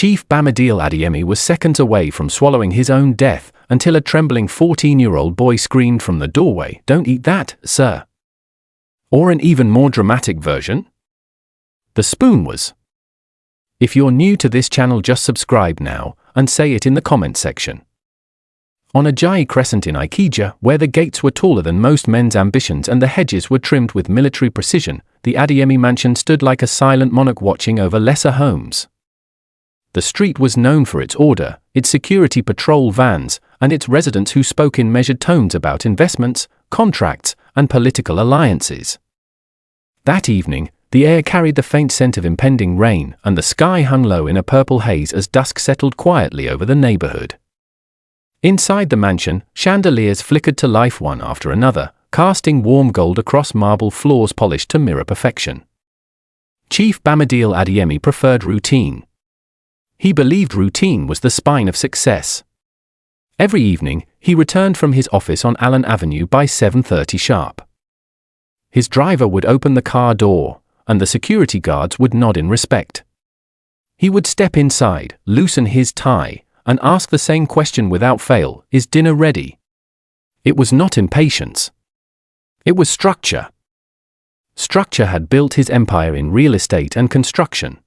Chief Bamidele Adeyemi was seconds away from swallowing his own death until a trembling 14-year-old boy screamed from the doorway, "Don't eat that, sir." Or an even more dramatic version? The spoon was. If you're new to this channel, just subscribe now and say it in the comment section. On Ajayi Crescent in Ikeja, where the gates were taller than most men's ambitions and the hedges were trimmed with military precision, the Adeyemi mansion stood like a silent monarch watching over lesser homes. The street was known for its order, its security patrol vans, and its residents who spoke in measured tones about investments, contracts, and political alliances. That evening, the air carried the faint scent of impending rain, and the sky hung low in a purple haze as dusk settled quietly over the neighborhood. Inside the mansion, chandeliers flickered to life one after another, casting warm gold across marble floors polished to mirror perfection. Chief Bamidele Adeyemi preferred routine. He believed routine was the spine of success. Every evening, he returned from his office on Allen Avenue by 7:30 sharp. His driver would open the car door, and the security guards would nod in respect. He would step inside, loosen his tie, and ask the same question without fail: "Is dinner ready?" It was not impatience. It was structure. Structure had built his empire in real estate and construction.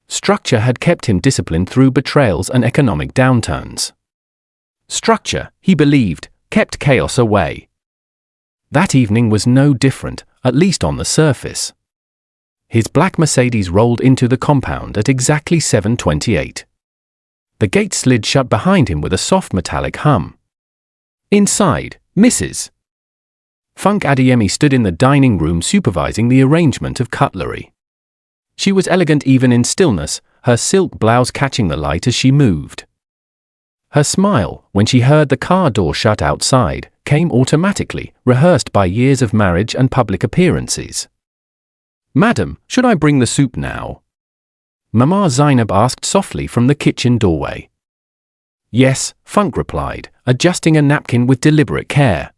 Structure had kept him disciplined through betrayals and economic downturns. Structure, he believed, kept chaos away. That evening was no different, at least on the surface. His black Mercedes rolled into the compound at exactly 7:28. The gate slid shut behind him with a soft metallic hum. Inside, Mrs. Funke Adeyemi stood in the dining room supervising the arrangement of cutlery. She was elegant even in stillness, her silk blouse catching the light as she moved. Her smile, when she heard the car door shut outside, came automatically, rehearsed by years of marriage and public appearances. "Madam, should I bring the soup now?" Mama Zainab asked softly from the kitchen doorway. "Yes," Funke replied, adjusting a napkin with deliberate care.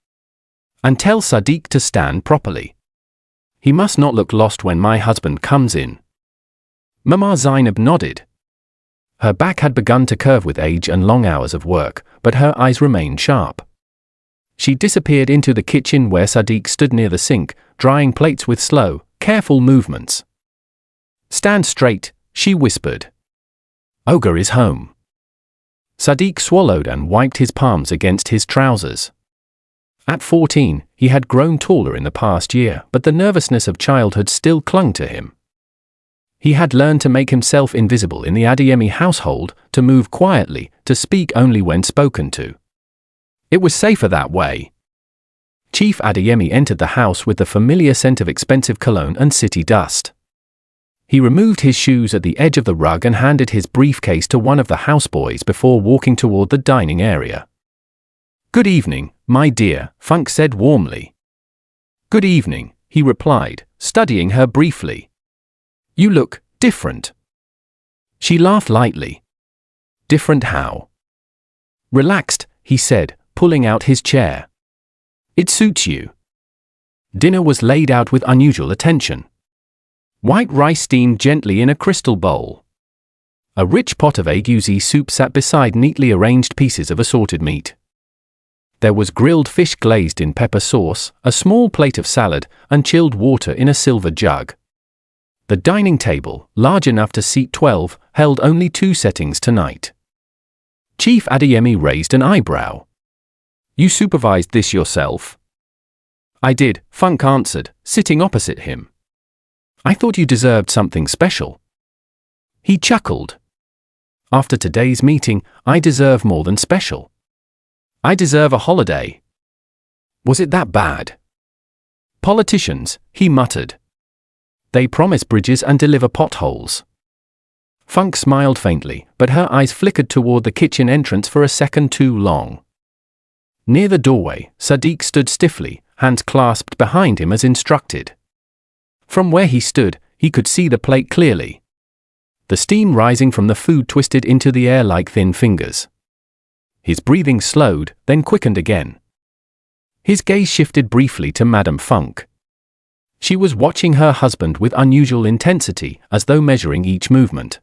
"And tell Sadiq to stand properly. He must not look lost when my husband comes in." Mama Zainab nodded. Her back had begun to curve with age and long hours of work, but her eyes remained sharp. She disappeared into the kitchen where Sadiq stood near the sink, drying plates with slow, careful movements. "Stand straight," she whispered. "Ogre is home." Sadiq swallowed and wiped his palms against his trousers. At 14, he had grown taller in the past year, but the nervousness of childhood still clung to him. He had learned to make himself invisible in the Adeyemi household, to move quietly, to speak only when spoken to. It was safer that way. Chief Adeyemi entered the house with the familiar scent of expensive cologne and city dust. He removed his shoes at the edge of the rug and handed his briefcase to one of the houseboys before walking toward the dining area. "Good evening, my dear," Funke said warmly. "Good evening," he replied, studying her briefly. "You look different." She laughed lightly. "Different how?" "Relaxed," he said, pulling out his chair. "It suits you." Dinner was laid out with unusual attention. White rice steamed gently in a crystal bowl. A rich pot of agusi soup sat beside neatly arranged pieces of assorted meat. There was grilled fish glazed in pepper sauce, a small plate of salad, and chilled water in a silver jug. The dining table, large enough to seat 12, held only 2 settings tonight. Chief Adeyemi raised an eyebrow. "You supervised this yourself?" "I did," Funke answered, sitting opposite him. "I thought you deserved something special." He chuckled. "After today's meeting, I deserve more than special. I deserve a holiday." "Was it that bad?" "Politicians," he muttered. "They promise bridges and deliver potholes." Funke smiled faintly, but her eyes flickered toward the kitchen entrance for a second too long. Near the doorway, Sadiq stood stiffly, hands clasped behind him as instructed. From where he stood, he could see the plate clearly. The steam rising from the food twisted into the air like thin fingers. His breathing slowed, then quickened again. His gaze shifted briefly to Madame Funke. She was watching her husband with unusual intensity, as though measuring each movement.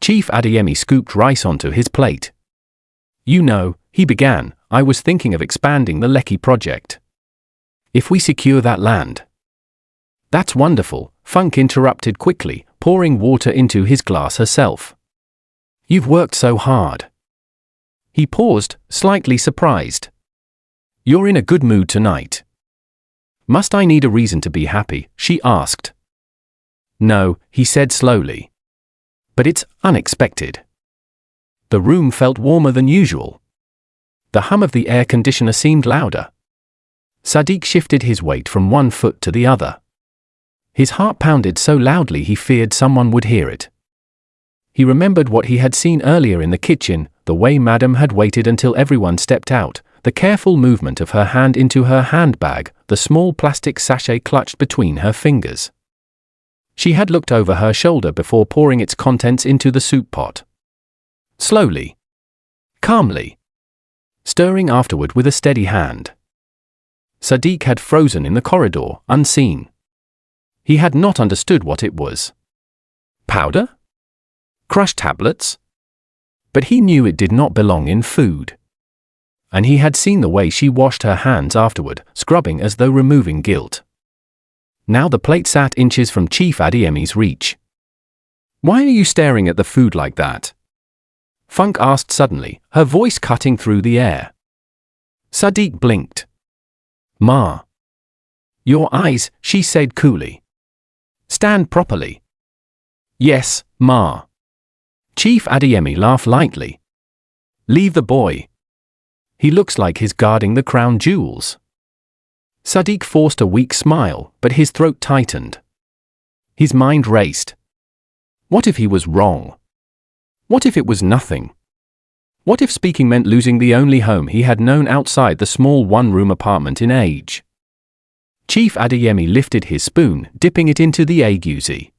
Chief Adeyemi scooped rice onto his plate. You know, he began, I was thinking of expanding the Lekki project. If we secure that land. That's wonderful, Funke interrupted quickly, pouring water into his glass herself. You've worked so hard. He paused, slightly surprised. You're in a good mood tonight. Must I need a reason to be happy? She asked. No, he said slowly. But it's unexpected. The room felt warmer than usual. The hum of the air conditioner seemed louder. Sadiq shifted his weight from one foot to the other. His heart pounded so loudly he feared someone would hear it. He remembered what he had seen earlier in the kitchen, the way Madam had waited until everyone stepped out, the careful movement of her hand into her handbag, the small plastic sachet clutched between her fingers. She had looked over her shoulder before pouring its contents into the soup pot. Slowly. Calmly. Stirring afterward with a steady hand. Sadiq had frozen in the corridor, unseen. He had not understood what it was. Powder? Crushed tablets? But he knew it did not belong in food. And he had seen the way she washed her hands afterward, scrubbing as though removing guilt. Now the plate sat inches from Chief Adeyemi's reach. Why are you staring at the food like that? Funke asked suddenly, her voice cutting through the air. Sadiq blinked. Ma. Your eyes, she said coolly. Stand properly. Yes, Ma. Chief Adeyemi laughed lightly. Leave the boy. He looks like he's guarding the crown jewels. Sadiq forced a weak smile, but his throat tightened. His mind raced. What if he was wrong? What if it was nothing? What if speaking meant losing the only home he had known outside the small one-room apartment in Age? Chief Adeyemi lifted his spoon, dipping it into the aguzi.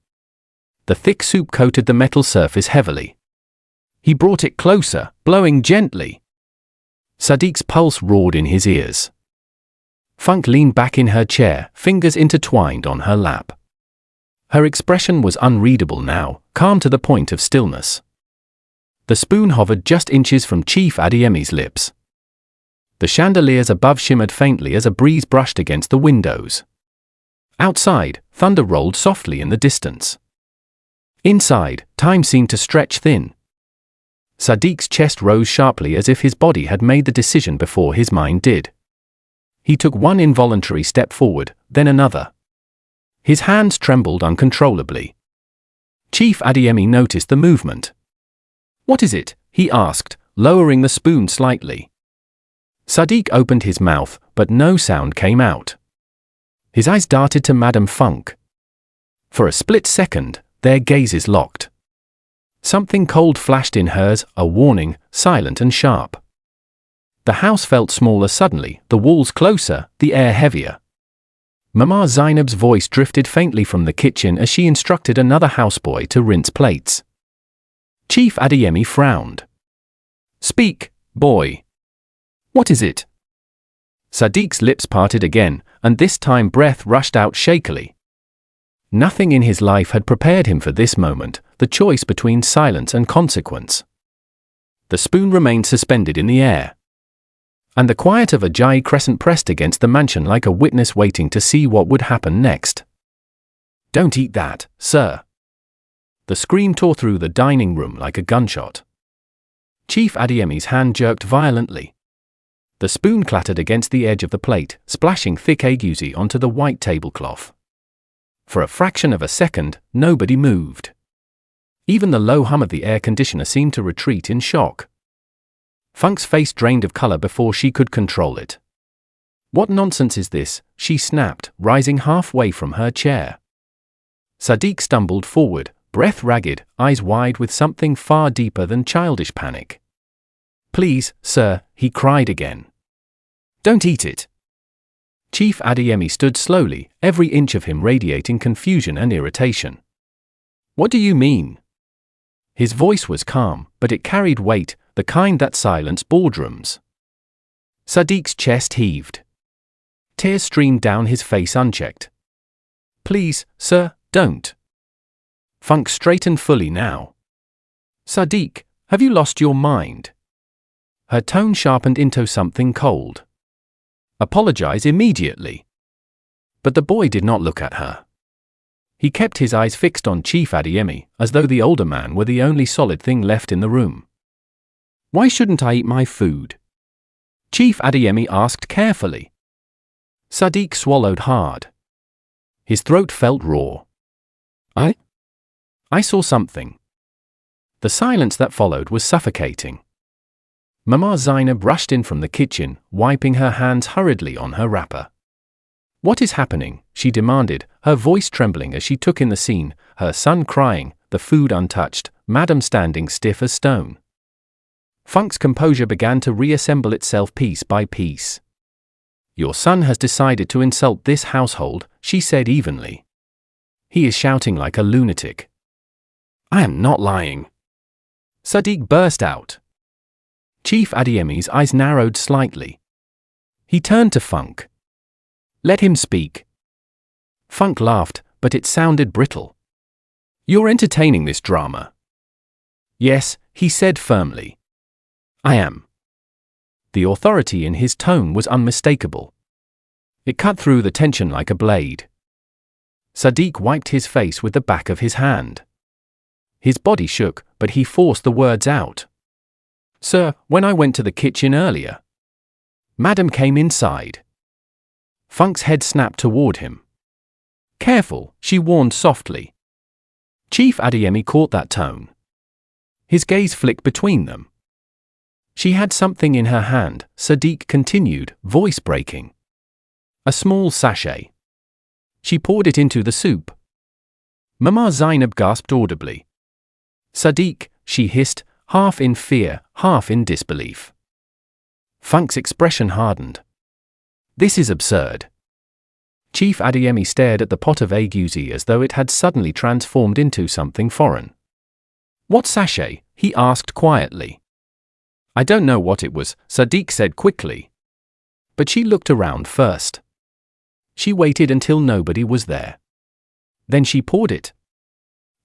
The thick soup coated the metal surface heavily. He brought it closer, blowing gently. Sadiq's pulse roared in his ears. Funke leaned back in her chair, fingers intertwined on her lap. Her expression was unreadable now, calm to the point of stillness. The spoon hovered just inches from Chief Adeyemi's lips. The chandeliers above shimmered faintly as a breeze brushed against the windows. Outside, thunder rolled softly in the distance. Inside, time seemed to stretch thin. Sadiq's chest rose sharply as if his body had made the decision before his mind did. He took one involuntary step forward, then another. His hands trembled uncontrollably. Chief Adeyemi noticed the movement. What is it? He asked, lowering the spoon slightly. Sadiq opened his mouth, but no sound came out. His eyes darted to Madame Funke. For a split second, their gazes locked. Something cold flashed in hers, a warning, silent and sharp. The house felt smaller suddenly, the walls closer, the air heavier. Mama Zainab's voice drifted faintly from the kitchen as she instructed another houseboy to rinse plates. Chief Adeyemi frowned. Speak, boy. What is it? Sadiq's lips parted again, and this time breath rushed out shakily. Nothing in his life had prepared him for this moment, the choice between silence and consequence. The spoon remained suspended in the air. And the quiet of Ajayi Crescent pressed against the mansion like a witness waiting to see what would happen next. Don't eat that, sir. The scream tore through the dining room like a gunshot. Chief Adeyemi's hand jerked violently. The spoon clattered against the edge of the plate, splashing thick aguzi onto the white tablecloth. For a fraction of a second, nobody moved. Even the low hum of the air conditioner seemed to retreat in shock. Funke's face drained of color before she could control it. What nonsense is this? She snapped, rising halfway from her chair. Sadiq stumbled forward, breath ragged, eyes wide with something far deeper than childish panic. Please, sir, he cried again. Don't eat it. Chief Adeyemi stood slowly, every inch of him radiating confusion and irritation. What do you mean? His voice was calm, but it carried weight, the kind that silenced boardrooms. Sadiq's chest heaved. Tears streamed down his face unchecked. Please, sir, don't. Funke straightened fully now. Sadiq, have you lost your mind? Her tone sharpened into something cold. Apologize immediately. But the boy did not look at her. He kept his eyes fixed on Chief Adeyemi, as though the older man were the only solid thing left in the room. Why shouldn't I eat my food? Chief Adeyemi asked carefully. Sadiq swallowed hard. His throat felt raw. I saw something. The silence that followed was suffocating. Mama Zainab rushed in from the kitchen, wiping her hands hurriedly on her wrapper. What is happening? She demanded, her voice trembling as she took in the scene, her son crying, the food untouched, Madam standing stiff as stone. Funk's composure began to reassemble itself piece by piece. Your son has decided to insult this household, she said evenly. He is shouting like a lunatic. I am not lying. Sadiq burst out. Chief Adeyemi's eyes narrowed slightly. He turned to Funk. Let him speak. Funk laughed, but it sounded brittle. You're entertaining this drama. Yes, he said firmly. I am. The authority in his tone was unmistakable. It cut through the tension like a blade. Sadiq wiped his face with the back of his hand. His body shook, but he forced the words out. Sir, when I went to the kitchen earlier, Madam came inside. Funk's head snapped toward him. Careful, she warned softly. Chief Adeyemi caught that tone. His gaze flicked between them. She had something in her hand, Sadiq continued, voice breaking. A small sachet. She poured it into the soup. Mama Zainab gasped audibly. Sadiq, she hissed, half in fear, half in disbelief. Funk's expression hardened. This is absurd. Chief Adeyemi stared at the pot of aguzi as though it had suddenly transformed into something foreign. What sachet? He asked quietly. I don't know what it was, Sadiq said quickly. But she looked around first. She waited until nobody was there. Then she poured it.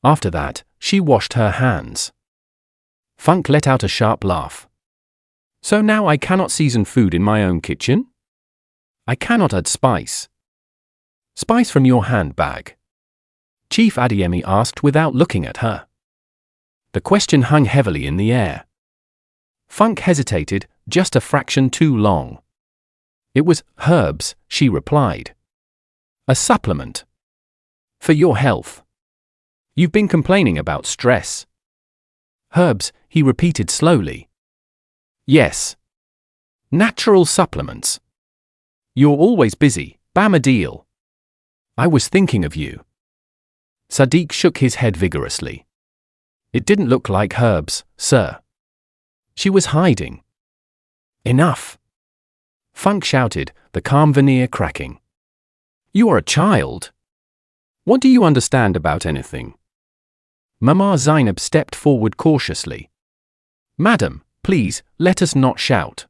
After that, she washed her hands. Funk let out a sharp laugh. So now I cannot season food in my own kitchen? I cannot add spice. Spice from your handbag? Chief Adeyemi asked without looking at her. The question hung heavily in the air. Funk hesitated, just a fraction too long. It was herbs, she replied. A supplement. For your health. You've been complaining about stress. Herbs, he repeated slowly. Yes. Natural supplements. You're always busy, Bamidele. I was thinking of you. Sadiq shook his head vigorously. It didn't look like herbs, sir. She was hiding. Enough. Funk shouted, the calm veneer cracking. You are a child. What do you understand about anything? Mama Zainab stepped forward cautiously. Madam, please, let us not shout.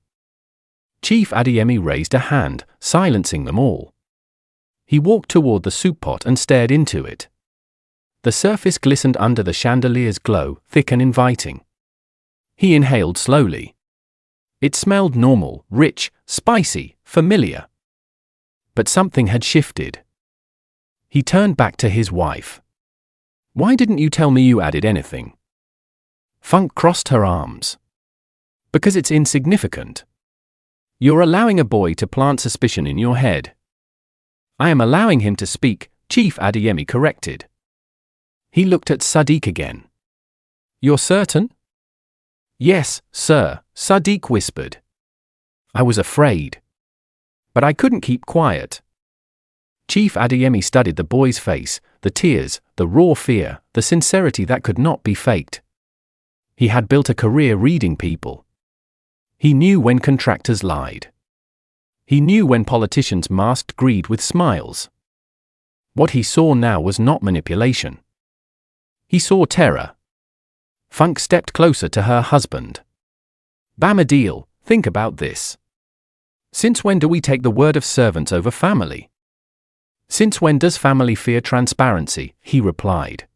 Chief Adeyemi raised a hand, silencing them all. He walked toward the soup pot and stared into it. The surface glistened under the chandelier's glow, thick and inviting. He inhaled slowly. It smelled normal, rich, spicy, familiar. But something had shifted. He turned back to his wife. Why didn't you tell me you added anything? Funk crossed her arms. Because it's insignificant. You're allowing a boy to plant suspicion in your head. I am allowing him to speak, Chief Adeyemi corrected. He looked at Sadiq again. You're certain? Yes, sir, Sadiq whispered. I was afraid. But I couldn't keep quiet. Chief Adeyemi studied the boy's face, the tears, the raw fear, the sincerity that could not be faked. He had built a career reading people. He knew when contractors lied. He knew when politicians masked greed with smiles. What he saw now was not manipulation. He saw terror. Funk stepped closer to her husband. Bamidele, think about this. Since when do we take the word of servants over family? Since when does family fear transparency? He replied.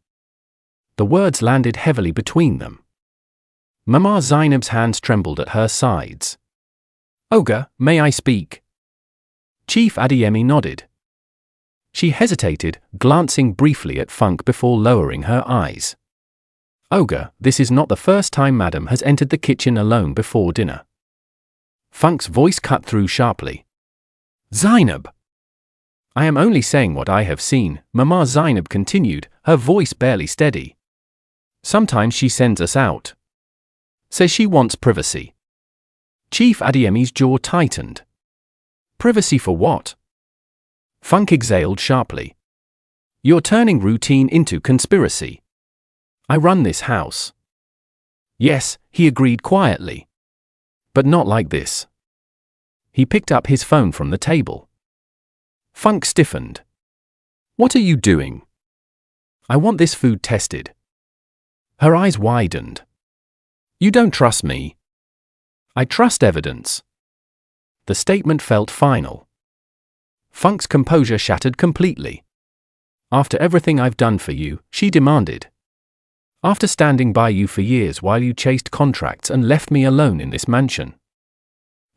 The words landed heavily between them. Mama Zainab's hands trembled at her sides. Oga, may I speak? Chief Adeyemi nodded. She hesitated, glancing briefly at Funk before lowering her eyes. Oga, this is not the first time Madam has entered the kitchen alone before dinner. Funk's voice cut through sharply. Zainab! I am only saying what I have seen, Mama Zainab continued, her voice barely steady. Sometimes she sends us out. Says she wants privacy. Chief Adeyemi's jaw tightened. Privacy for what? Funk exhaled sharply. You're turning routine into conspiracy. I run this house. Yes, he agreed quietly. But not like this. He picked up his phone from the table. Funk stiffened. What are you doing? I want this food tested. Her eyes widened. You don't trust me. I trust evidence. The statement felt final. Funk's composure shattered completely. After everything I've done for you, she demanded. After standing by you for years while you chased contracts and left me alone in this mansion.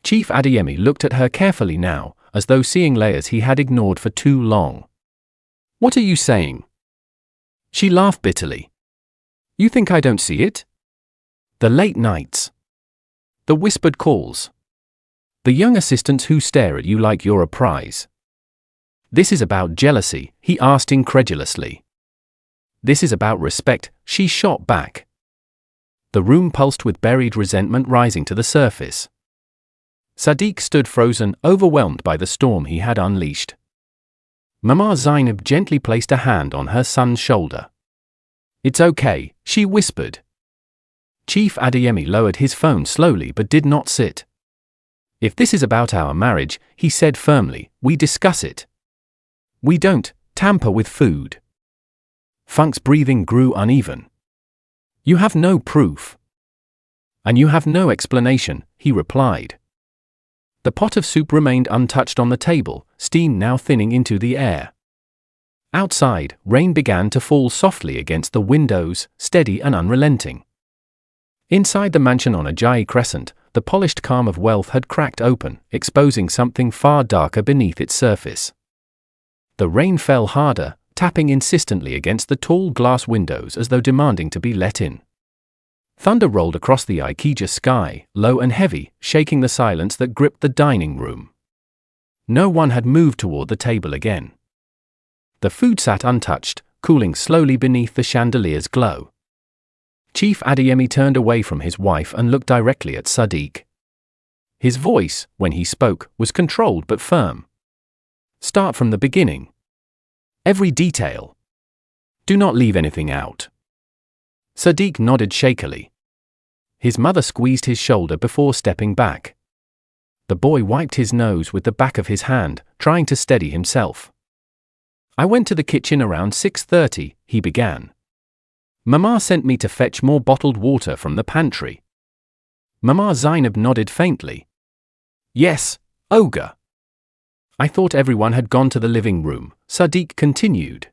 Chief Adeyemi looked at her carefully now, as though seeing layers he had ignored for too long. What are you saying? She laughed bitterly. You think I don't see it? The late nights. The whispered calls. The young assistants who stare at you like you're a prize. This is about jealousy, he asked incredulously. This is about respect, she shot back. The room pulsed with buried resentment rising to the surface. Sadiq stood frozen, overwhelmed by the storm he had unleashed. Mama Zainab gently placed a hand on her son's shoulder. It's okay, she whispered. Chief Adeyemi lowered his phone slowly but did not sit. If this is about our marriage, he said firmly, we discuss it. We don't tamper with food. Funk's breathing grew uneven. You have no proof. And you have no explanation, he replied. The pot of soup remained untouched on the table, steam now thinning into the air. Outside, rain began to fall softly against the windows, steady and unrelenting. Inside the mansion on Ajayi Crescent, the polished calm of wealth had cracked open, exposing something far darker beneath its surface. The rain fell harder, tapping insistently against the tall glass windows as though demanding to be let in. Thunder rolled across the Ikeja sky, low and heavy, shaking the silence that gripped the dining room. No one had moved toward the table again. The food sat untouched, cooling slowly beneath the chandelier's glow. Chief Adeyemi turned away from his wife and looked directly at Sadiq. His voice, when he spoke, was controlled but firm. Start from the beginning. Every detail. Do not leave anything out. Sadiq nodded shakily. His mother squeezed his shoulder before stepping back. The boy wiped his nose with the back of his hand, trying to steady himself. I went to the kitchen around 6:30, he began. Mama sent me to fetch more bottled water from the pantry. Mama Zainab nodded faintly. Yes, Oga. I thought everyone had gone to the living room, Sadiq continued.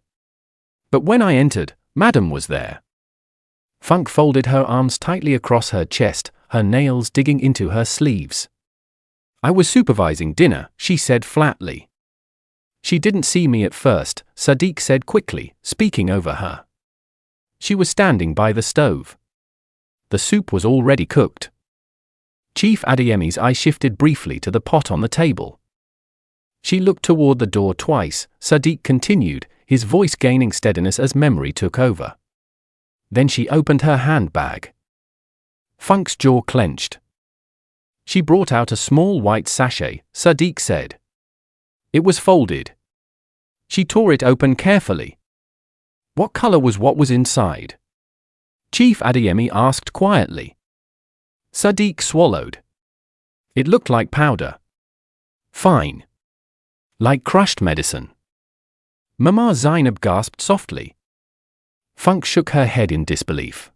But when I entered, Madam was there. Funk folded her arms tightly across her chest, her nails digging into her sleeves. I was supervising dinner, she said flatly. She didn't see me at first, Sadiq said quickly, speaking over her. She was standing by the stove. The soup was already cooked. Chief Adeyemi's eye shifted briefly to the pot on the table. She looked toward the door twice, Sadiq continued, his voice gaining steadiness as memory took over. Then she opened her handbag. Funk's jaw clenched. She brought out a small white sachet, Sadiq said. It was folded. She tore it open carefully. What color was what was inside? Chief Adeyemi asked quietly. Sadiq swallowed. It looked like powder. Fine. Like crushed medicine. Mama Zainab gasped softly. Funk shook her head in disbelief.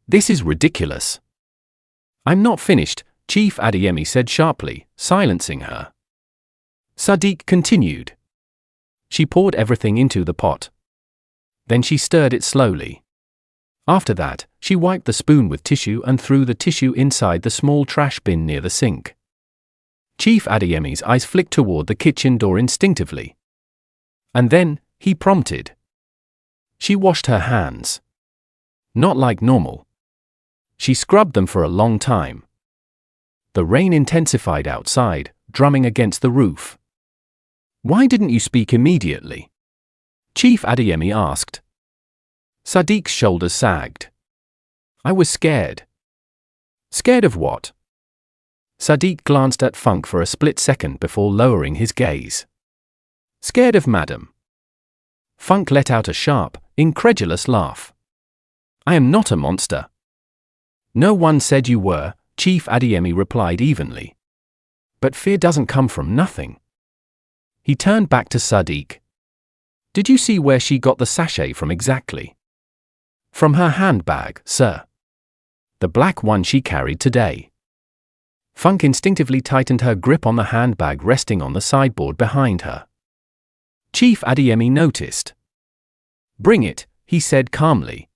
This is ridiculous. I'm not finished, Chief Adeyemi said sharply, silencing her. Sadiq continued. She poured everything into the pot. Then she stirred it slowly. After that, she wiped the spoon with tissue and threw the tissue inside the small trash bin near the sink. Chief Adeyemi's eyes flicked toward the kitchen door instinctively. And then, he prompted. She washed her hands. Not like normal. She scrubbed them for a long time. The rain intensified outside, drumming against the roof. Why didn't you speak immediately? Chief Adeyemi asked. Sadiq's shoulders sagged. I was scared. Scared of what? Sadiq glanced at Funk for a split second before lowering his gaze. Scared of madam. Funk let out a sharp, incredulous laugh. I am not a monster. No one said you were, Chief Adeyemi replied evenly. But fear doesn't come from nothing. He turned back to Sadiq. Did you see where she got the sachet from exactly? From her handbag, sir. The black one she carried today. Funk instinctively tightened her grip on the handbag resting on the sideboard behind her. Chief Adeyemi noticed. Bring it, he said calmly.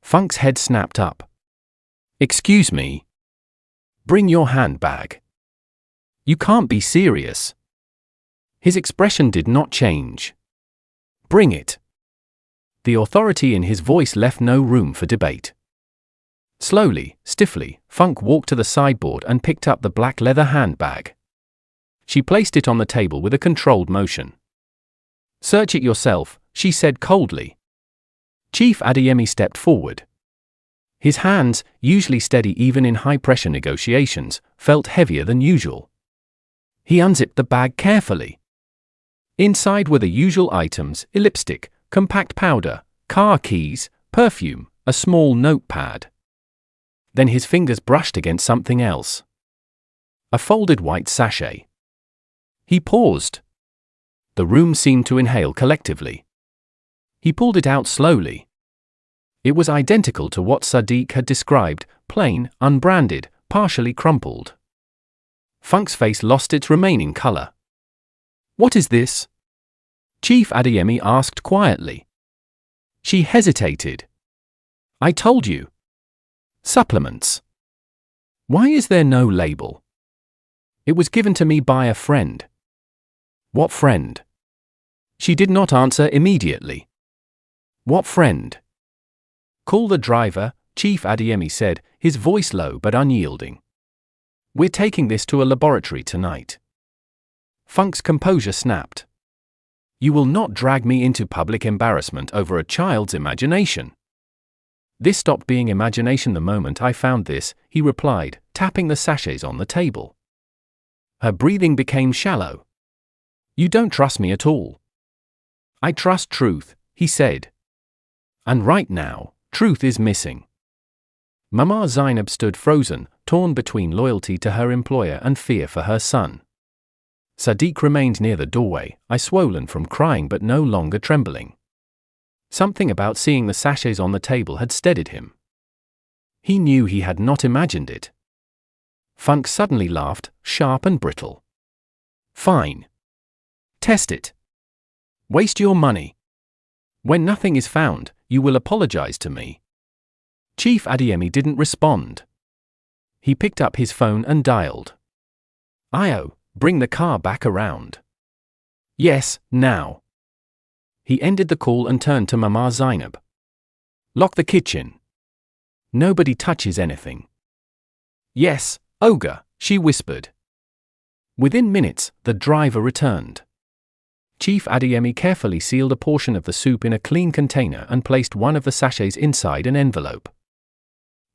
Funk's head snapped up. Excuse me. Bring your handbag. You can't be serious. His expression did not change. Bring it. The authority in his voice left no room for debate. Slowly, stiffly, Funk walked to the sideboard and picked up the black leather handbag. She placed it on the table with a controlled motion. Search it yourself, she said coldly. Chief Adeyemi stepped forward. His hands, usually steady even in high-pressure negotiations, felt heavier than usual. He unzipped the bag carefully. Inside were the usual items: lipstick, compact powder, car keys, perfume, a small notepad. Then his fingers brushed against something else. A folded white sachet. He paused. The room seemed to inhale collectively. He pulled it out slowly. It was identical to what Sadiq had described, plain, unbranded, partially crumpled. Funk's face lost its remaining color. What is this? Chief Adeyemi asked quietly. She hesitated. I told you. Supplements. Why is there no label? It was given to me by a friend. What friend? She did not answer immediately. What friend? Call the driver, Chief Adeyemi said, his voice low but unyielding. We're taking this to a laboratory tonight. Funk's composure snapped. You will not drag me into public embarrassment over a child's imagination. This stopped being imagination the moment I found this, he replied, tapping the sachets on the table. Her breathing became shallow. You don't trust me at all. I trust truth, he said. And right now, truth is missing. Mama Zainab stood frozen, torn between loyalty to her employer and fear for her son. Sadiq remained near the doorway, eyes swollen from crying but no longer trembling. Something about seeing the sachets on the table had steadied him. He knew he had not imagined it. Funk suddenly laughed, sharp and brittle. Fine. Test it. Waste your money. When nothing is found, you will apologize to me. Chief Adeyemi didn't respond. He picked up his phone and dialed. Io, bring the car back around. Yes, now. He ended the call and turned to Mama Zainab. Lock the kitchen. Nobody touches anything. Yes, Ogre, she whispered. Within minutes, the driver returned. Chief Adeyemi carefully sealed a portion of the soup in a clean container and placed one of the sachets inside an envelope.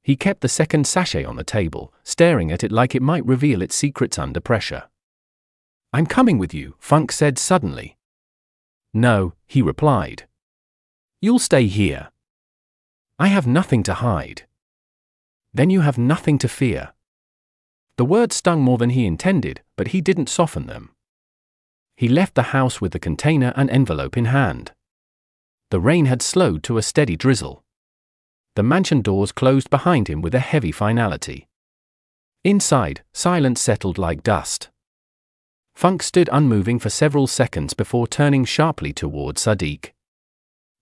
He kept the second sachet on the table, staring at it like it might reveal its secrets under pressure. I'm coming with you, Funk said suddenly. No, he replied. You'll stay here. I have nothing to hide. Then you have nothing to fear. The words stung more than he intended, but he didn't soften them. He left the house with the container and envelope in hand. The rain had slowed to a steady drizzle. The mansion doors closed behind him with a heavy finality. Inside, silence settled like dust. Funk stood unmoving for several seconds before turning sharply toward Sadiq.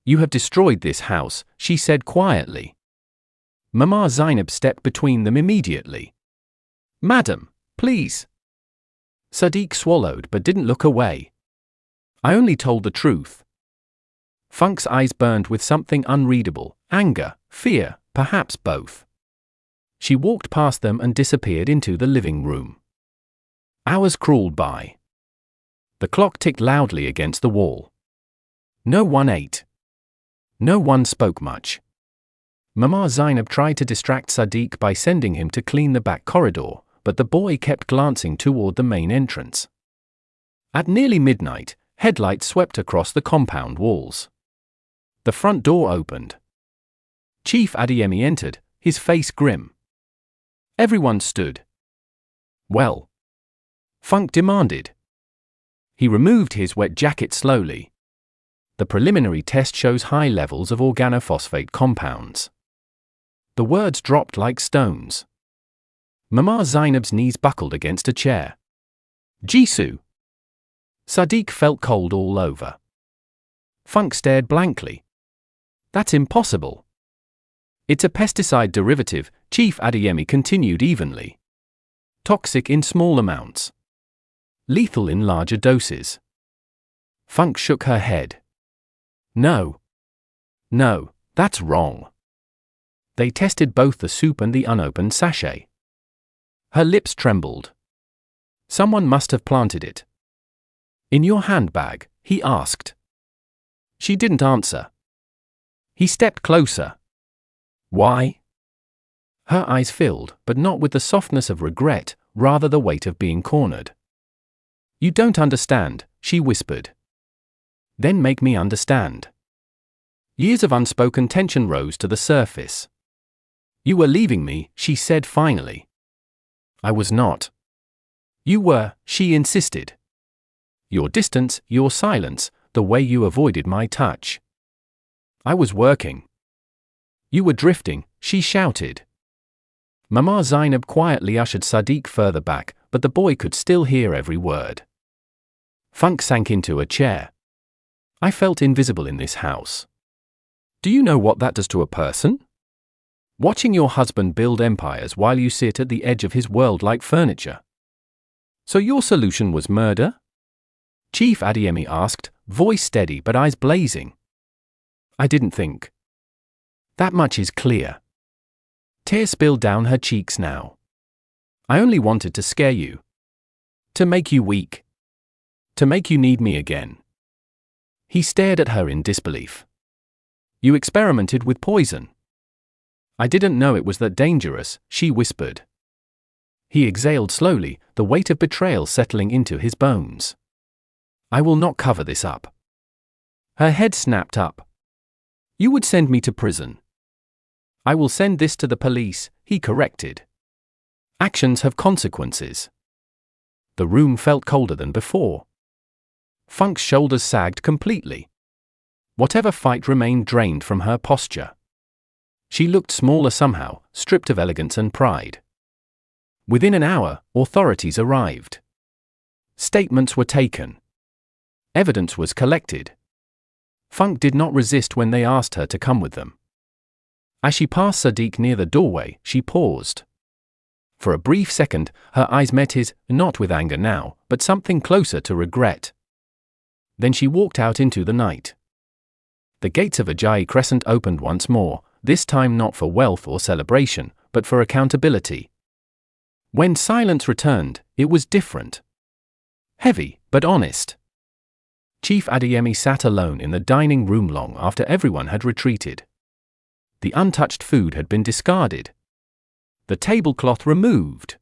You have destroyed this house, she said quietly. Mama Zainab stepped between them immediately. Madam, please. Sadiq swallowed but didn't look away. I only told the truth. Funk's eyes burned with something unreadable, anger, fear, perhaps both. She walked past them and disappeared into the living room. Hours crawled by. The clock ticked loudly against the wall. No one ate. No one spoke much. Mama Zainab tried to distract Sadiq by sending him to clean the back corridor, but the boy kept glancing toward the main entrance. At nearly midnight, headlights swept across the compound walls. The front door opened. Chief Adeyemi entered, his face grim. Everyone stood. Well? Funk demanded. He removed his wet jacket slowly. The preliminary test shows high levels of organophosphate compounds. The words dropped like stones. Mama Zainab's knees buckled against a chair. Jisoo. Sadiq felt cold all over. Funk stared blankly. That's impossible. It's a pesticide derivative, Chief Adeyemi continued evenly. Toxic in small amounts. Lethal in larger doses. Funk shook her head. No. No, that's wrong. They tested both the soup and the unopened sachet. Her lips trembled. Someone must have planted it. In your handbag, he asked. She didn't answer. He stepped closer. Why? Her eyes filled, but not with the softness of regret, rather the weight of being cornered. You don't understand, she whispered. Then make me understand. Years of unspoken tension rose to the surface. You were leaving me, she said finally. I was not. You were, she insisted. Your distance, your silence, the way you avoided my touch. I was working. You were drifting, she shouted. Mama Zainab quietly ushered Sadiq further back, but the boy could still hear every word. Funk sank into a chair. I felt invisible in this house. Do you know what that does to a person? Watching your husband build empires while you sit at the edge of his world like furniture. So your solution was murder? Chief Adeyemi asked, voice steady but eyes blazing. I didn't think. That much is clear. Tears spilled down her cheeks now. I only wanted to scare you. To make you weak. To make you need me again. He stared at her in disbelief. You experimented with poison. I didn't know it was that dangerous, she whispered. He exhaled slowly, the weight of betrayal settling into his bones. I will not cover this up. Her head snapped up. You would send me to prison. I will send this to the police, he corrected. Actions have consequences. The room felt colder than before. Funk's shoulders sagged completely. Whatever fight remained drained from her posture. She looked smaller somehow, stripped of elegance and pride. Within an hour, authorities arrived. Statements were taken. Evidence was collected. Funk did not resist when they asked her to come with them. As she passed Sadiq near the doorway, she paused. For a brief second, her eyes met his, not with anger now, but something closer to regret. Then she walked out into the night. The gates of Ajayi Crescent opened once more, this time not for wealth or celebration, but for accountability. When silence returned, it was different. Heavy, but honest. Chief Adeyemi sat alone in the dining room long after everyone had retreated. The untouched food had been discarded. The tablecloth removed.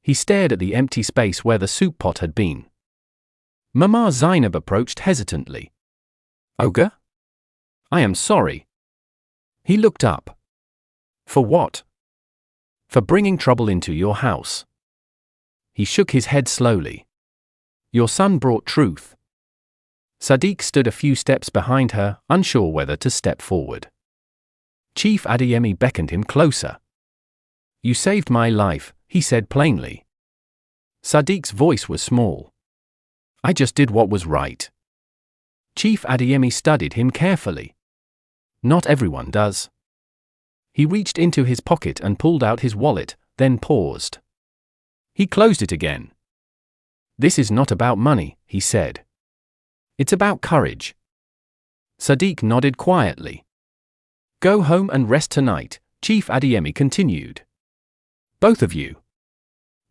He stared at the empty space where the soup pot had been. Mama Zainab approached hesitantly. Ogre? I am sorry. He looked up. For what? For bringing trouble into your house. He shook his head slowly. Your son brought truth. Sadiq stood a few steps behind her, unsure whether to step forward. Chief Adeyemi beckoned him closer. You saved my life, he said plainly. Sadiq's voice was small. I just did what was right. Chief Adeyemi studied him carefully. Not everyone does. He reached into his pocket and pulled out his wallet, then paused. He closed it again. This is not about money, he said. It's about courage. Sadiq nodded quietly. Go home and rest tonight, Chief Adeyemi continued. Both of you.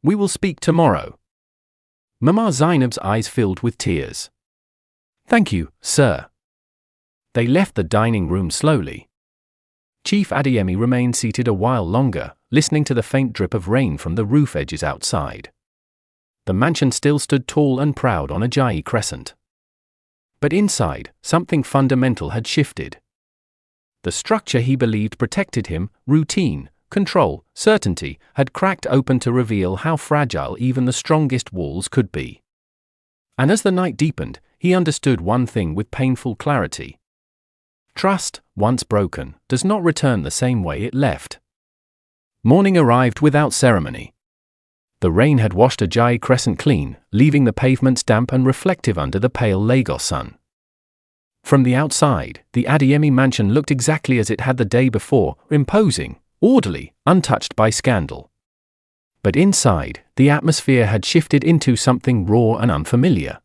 We will speak tomorrow. Mama Zainab's eyes filled with tears. Thank you, sir. They left the dining room slowly. Chief Adeyemi remained seated a while longer, listening to the faint drip of rain from the roof edges outside. The mansion still stood tall and proud on Ajayi Crescent. But inside, something fundamental had shifted. The structure he believed protected him, routine, control, certainty, had cracked open to reveal how fragile even the strongest walls could be. And as the night deepened, he understood one thing with painful clarity. Trust, once broken, does not return the same way it left. Morning arrived without ceremony. The rain had washed Ajayi Crescent clean, leaving the pavements damp and reflective under the pale Lagos sun. From the outside, the Adeyemi mansion looked exactly as it had the day before, imposing, orderly, untouched by scandal. But inside, the atmosphere had shifted into something raw and unfamiliar.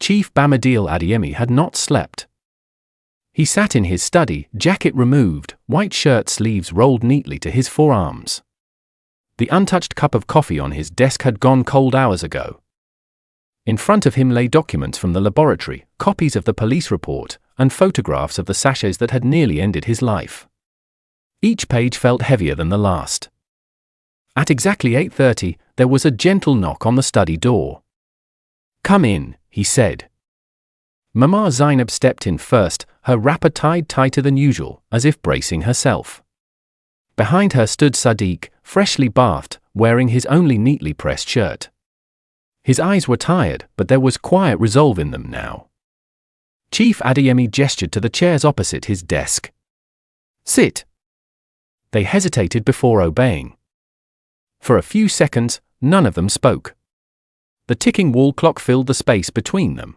Chief Bamidele Adeyemi had not slept. He sat in his study, jacket removed, white shirt sleeves rolled neatly to his forearms. The untouched cup of coffee on his desk had gone cold hours ago. In front of him lay documents from the laboratory, copies of the police report, and photographs of the sachets that had nearly ended his life. Each page felt heavier than the last. At exactly 8:30, there was a gentle knock on the study door. Come in, he said. Mama Zainab stepped in first, her wrapper tied tighter than usual, as if bracing herself. Behind her stood Sadiq, freshly bathed, wearing his only neatly pressed shirt. His eyes were tired, but there was quiet resolve in them now. Chief Adeyemi gestured to the chairs opposite his desk. Sit. They hesitated before obeying. For a few seconds, none of them spoke. The ticking wall clock filled the space between them.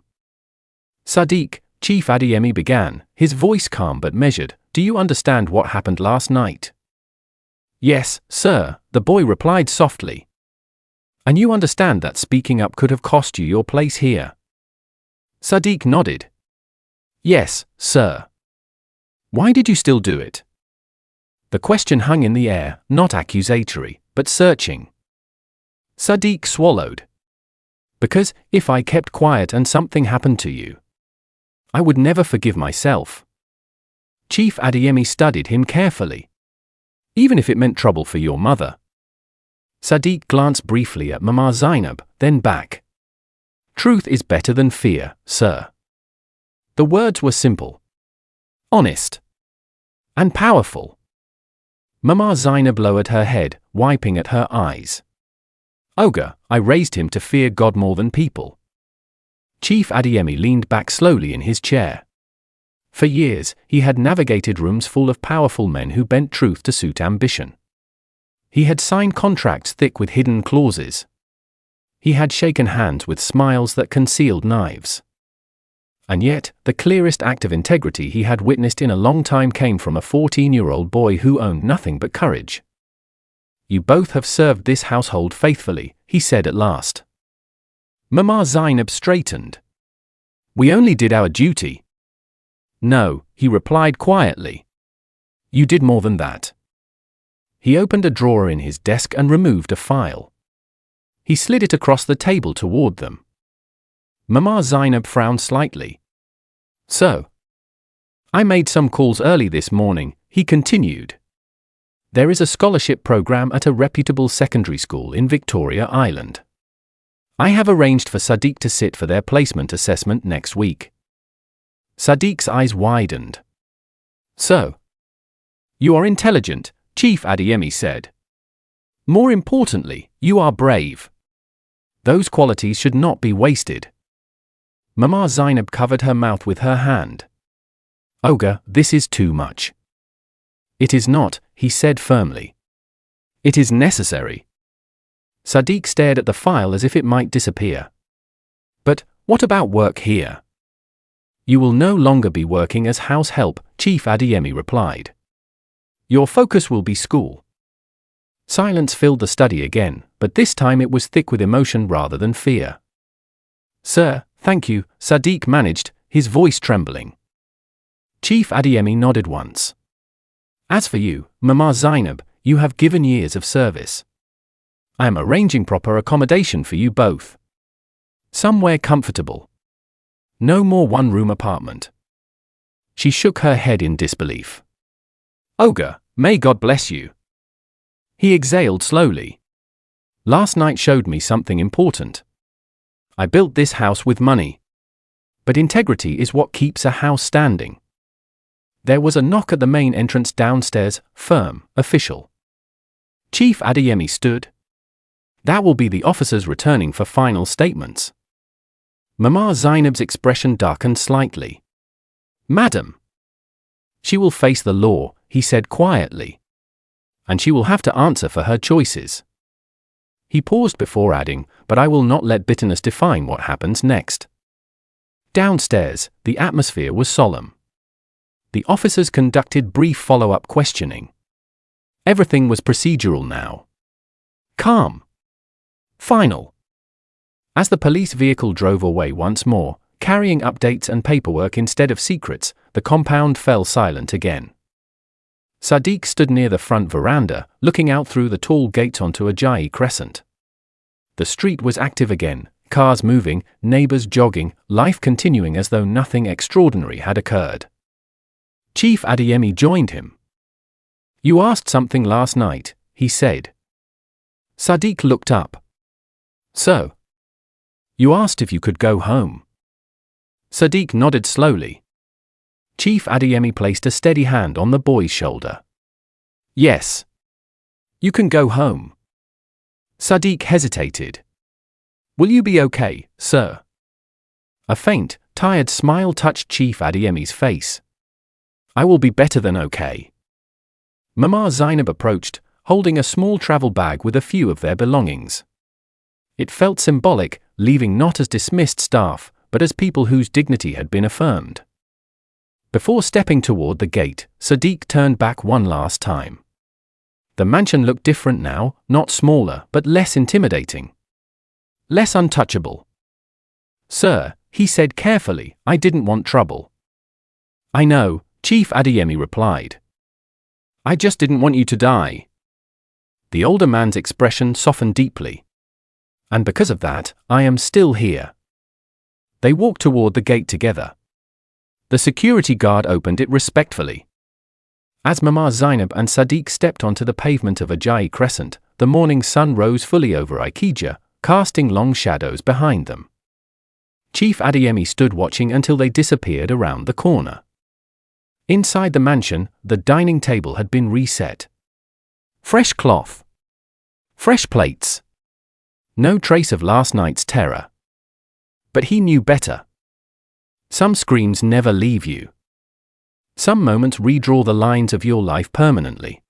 Sadiq, Chief Adeyemi began, his voice calm but measured. Do you understand what happened last night? Yes, sir, the boy replied softly. And you understand that speaking up could have cost you your place here? Sadiq nodded. Yes, sir. Why did you still do it? The question hung in the air, not accusatory, but searching. Sadiq swallowed. Because, if I kept quiet and something happened to you, I would never forgive myself. Chief Adeyemi studied him carefully. Even if it meant trouble for your mother. Sadiq glanced briefly at Mama Zainab, then back. Truth is better than fear, sir. The words were simple. Honest. And powerful. Mama Zainab lowered her head, wiping at her eyes. Oga, I raised him to fear God more than people. Chief Adeyemi leaned back slowly in his chair. For years, he had navigated rooms full of powerful men who bent truth to suit ambition. He had signed contracts thick with hidden clauses. He had shaken hands with smiles that concealed knives. And yet, the clearest act of integrity he had witnessed in a long time came from a 14-year-old boy who owned nothing but courage. You both have served this household faithfully, he said at last. Mama Zainab straightened. We only did our duty. No, he replied quietly. You did more than that. He opened a drawer in his desk and removed a file. He slid it across the table toward them. Mama Zainab frowned slightly. So, I made some calls early this morning, he continued. There is a scholarship program at a reputable secondary school in Victoria Island. I have arranged for Sadiq to sit for their placement assessment next week. Sadiq's eyes widened. So, you are intelligent, Chief Adeyemi said. More importantly, you are brave. Those qualities should not be wasted. Mama Zainab covered her mouth with her hand. Oga, this is too much. It is not, he said firmly. It is necessary. Sadiq stared at the file as if it might disappear. But, what about work here? You will no longer be working as house help, Chief Adeyemi replied. Your focus will be school. Silence filled the study again, but this time it was thick with emotion rather than fear. Sir, thank you, Sadiq managed, his voice trembling. Chief Adeyemi nodded once. As for you, Mama Zainab, you have given years of service. I am arranging proper accommodation for you both. Somewhere comfortable. No more one-room apartment. She shook her head in disbelief. Ogre, may God bless you. He exhaled slowly. Last night showed me something important. I built this house with money. But integrity is what keeps a house standing. There was a knock at the main entrance downstairs, firm, official. Chief Adeyemi stood. That will be the officers returning for final statements. Mama Zainab's expression darkened slightly. Madam. She will face the law, he said quietly. And she will have to answer for her choices. He paused before adding, but I will not let bitterness define what happens next. Downstairs, the atmosphere was solemn. The officers conducted brief follow-up questioning. Everything was procedural now. Calm. Final. As the police vehicle drove away once more, carrying updates and paperwork instead of secrets, the compound fell silent again. Sadiq stood near the front veranda, looking out through the tall gates onto Ajayi Crescent. The street was active again, cars moving, neighbors jogging, life continuing as though nothing extraordinary had occurred. Chief Adeyemi joined him. You asked something last night, he said. Sadiq looked up. So? You asked if you could go home. Sadiq nodded slowly. Chief Adeyemi placed a steady hand on the boy's shoulder. Yes. You can go home. Sadiq hesitated. Will you be okay, sir? A faint, tired smile touched Chief Adeyemi's face. I will be better than okay. Mama Zainab approached, holding a small travel bag with a few of their belongings. It felt symbolic, leaving not as dismissed staff, but as people whose dignity had been affirmed. Before stepping toward the gate, Sadiq turned back one last time. The mansion looked different now, not smaller, but less intimidating. Less untouchable. Sir, he said carefully, I didn't want trouble. I know, Chief Adeyemi replied. I just didn't want you to die. The older man's expression softened deeply. And because of that, I am still here. They walked toward the gate together. The security guard opened it respectfully. As Mama Zainab and Sadiq stepped onto the pavement of Ajayi Crescent, the morning sun rose fully over Ikeja, casting long shadows behind them. Chief Adeyemi stood watching until they disappeared around the corner. Inside the mansion, the dining table had been reset. Fresh cloth. Fresh plates. No trace of last night's terror. But he knew better. Some screams never leave you. Some moments redraw the lines of your life permanently.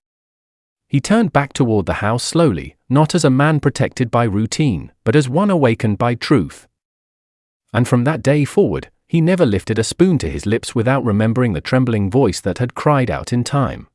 He turned back toward the house slowly, not as a man protected by routine, but as one awakened by truth. And from that day forward, he never lifted a spoon to his lips without remembering the trembling voice that had cried out in time.